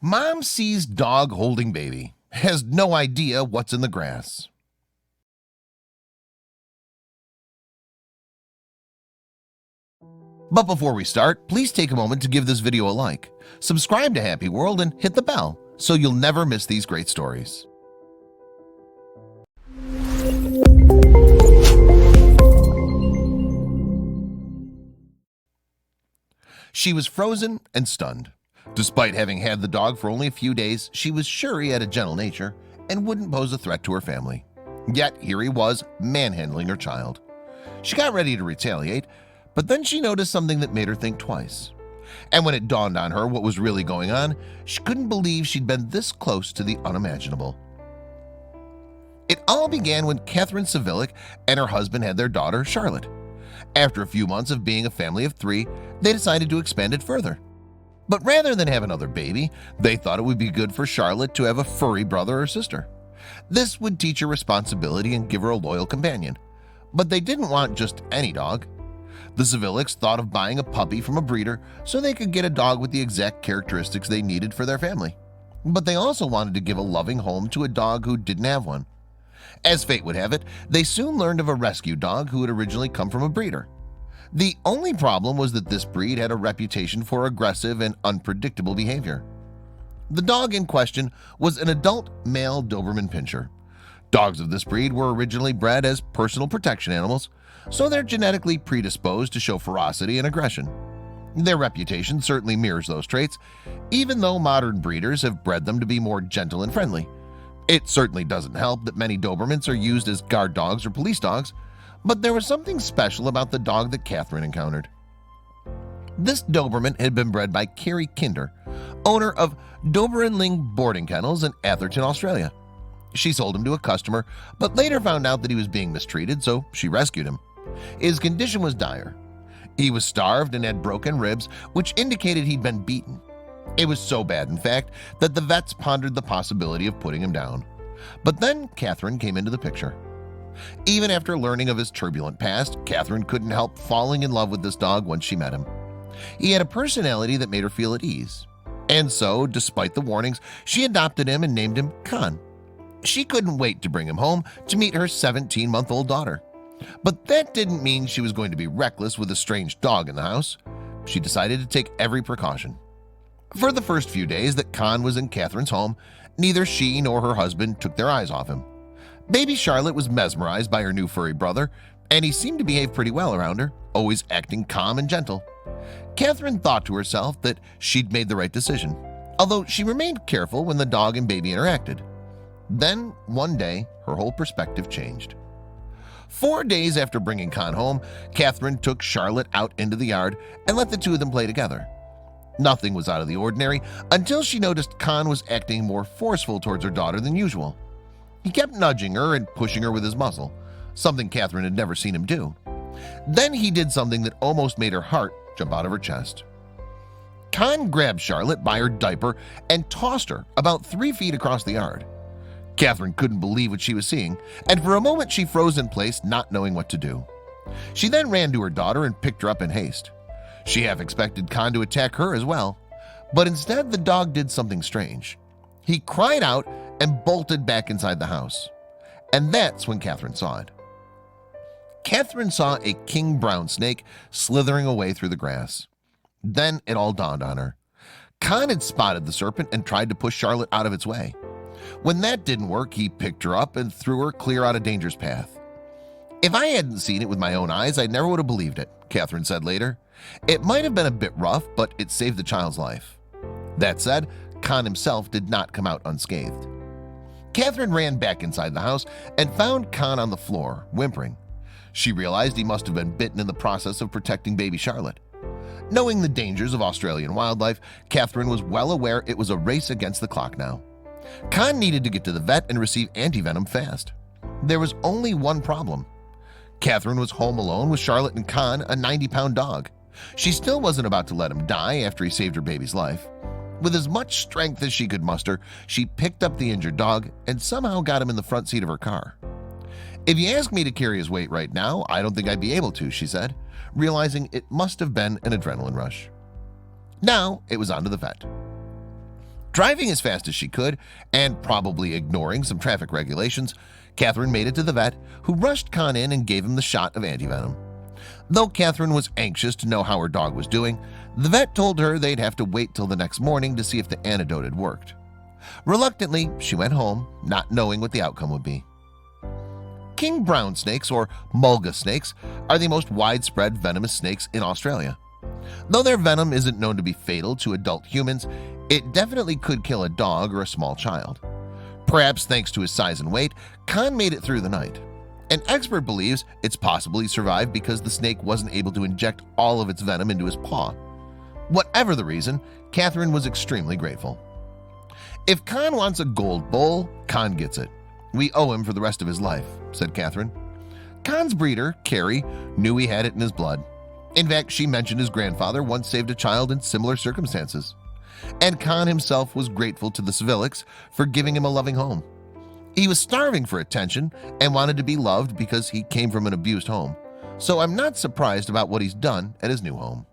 Mom sees dog holding baby, has no idea what's in the grass. But before we start, please take a moment to give this video a like, subscribe to Happy World, and hit the bell so you'll never miss these great stories. She was frozen and stunned. Despite having had the dog for only a few days, she was sure he had a gentle nature and wouldn't pose a threat to her family. Yet here he was, manhandling her child. She got ready to retaliate, but then she noticed something that made her think twice. And when it dawned on her what was really going on, she couldn't believe she'd been this close to the unimaginable. It all began when Catherine Savilic and her husband had their daughter, Charlotte. After a few months of being a family of 3, they decided to expand it further. But rather than have another baby, they thought it would be good for Charlotte to have a furry brother or sister. This would teach her responsibility and give her a loyal companion. But they didn't want just any dog. The Savilics thought of buying a puppy from a breeder so they could get a dog with the exact characteristics they needed for their family. But they also wanted to give a loving home to a dog who didn't have one. As fate would have it, they soon learned of a rescue dog who had originally come from a breeder. The only problem was that this breed had a reputation for aggressive and unpredictable behavior. The dog in question was an adult male Doberman Pinscher. Dogs of this breed were originally bred as personal protection animals, so they're genetically predisposed to show ferocity and aggression. Their reputation certainly mirrors those traits, even though modern breeders have bred them to be more gentle and friendly. It certainly doesn't help that many Dobermans are used as guard dogs or police dogs, but there was something special about the dog that Catherine encountered. This Doberman had been bred by Carrie Kinder, owner of Doberenling Boarding Kennels in Atherton, Australia. She sold him to a customer, but later found out that he was being mistreated, so she rescued him. His condition was dire. He was starved and had broken ribs, which indicated he'd been beaten. It was so bad, in fact, that the vets pondered the possibility of putting him down. But then Catherine came into the picture. Even after learning of his turbulent past, Catherine couldn't help falling in love with this dog once she met him. He had a personality that made her feel at ease. And so, despite the warnings, she adopted him and named him Con. She couldn't wait to bring him home to meet her 17-month-old daughter. But that didn't mean she was going to be reckless with a strange dog in the house. She decided to take every precaution. For the first few days that Con was in Catherine's home, neither she nor her husband took their eyes off him. Baby Charlotte was mesmerized by her new furry brother, and he seemed to behave pretty well around her, always acting calm and gentle. Catherine thought to herself that she'd made the right decision, although she remained careful when the dog and baby interacted. Then, one day, her whole perspective changed. 4 days after bringing Con home, Catherine took Charlotte out into the yard and let the two of them play together. Nothing was out of the ordinary until she noticed Con was acting more forceful towards her daughter than usual. He kept nudging her and pushing her with his muzzle, something Catherine had never seen him do. Then he did something that almost made her heart jump out of her chest. Con grabbed Charlotte by her diaper and tossed her about 3 feet across the yard. Catherine couldn't believe what she was seeing, and for a moment she froze in place, not knowing what to do. She then ran to her daughter and picked her up in haste. She half expected Con to attack her as well, but instead the dog did something strange. He cried out and bolted back inside the house. And that's when Catherine saw it. Catherine saw a king brown snake slithering away through the grass. Then it all dawned on her. Con had spotted the serpent and tried to push Charlotte out of its way. When that didn't work, he picked her up and threw her clear out of danger's path. If I hadn't seen it with my own eyes, I never would have believed it, Catherine said later. It might have been a bit rough, but it saved the child's life. That said, Con himself did not come out unscathed. Catherine ran back inside the house and found Con on the floor, whimpering. She realized he must have been bitten in the process of protecting baby Charlotte. Knowing the dangers of Australian wildlife, Catherine was well aware it was a race against the clock now. Con needed to get to the vet and receive anti-venom fast. There was only one problem. Catherine was home alone with Charlotte and Con, a 90-pound dog. She still wasn't about to let him die after he saved her baby's life. With as much strength as she could muster, she picked up the injured dog and somehow got him in the front seat of her car. "If you ask me to carry his weight right now, I don't think I'd be able to," she said, realizing it must have been an adrenaline rush. Now it was on to the vet. Driving as fast as she could and probably ignoring some traffic regulations, Catherine made it to the vet, who rushed Con in and gave him the shot of antivenom. Though Catherine was anxious to know how her dog was doing, the vet told her they'd have to wait till the next morning to see if the antidote had worked. Reluctantly, she went home, not knowing what the outcome would be. King brown snakes, or mulga snakes, are the most widespread venomous snakes in Australia. Though their venom isn't known to be fatal to adult humans, it definitely could kill a dog or a small child. Perhaps thanks to his size and weight, Con made it through the night. An expert believes it's possible he survived because the snake wasn't able to inject all of its venom into his paw. Whatever the reason, Catherine was extremely grateful. "If Con wants a gold bowl, Con gets it. We owe him for the rest of his life," said Catherine. Con's breeder, Carrie, knew he had it in his blood. In fact, she mentioned his grandfather once saved a child in similar circumstances. And Con himself was grateful to the Civilics for giving him a loving home. He was starving for attention and wanted to be loved because he came from an abused home. So I'm not surprised about what he's done at his new home.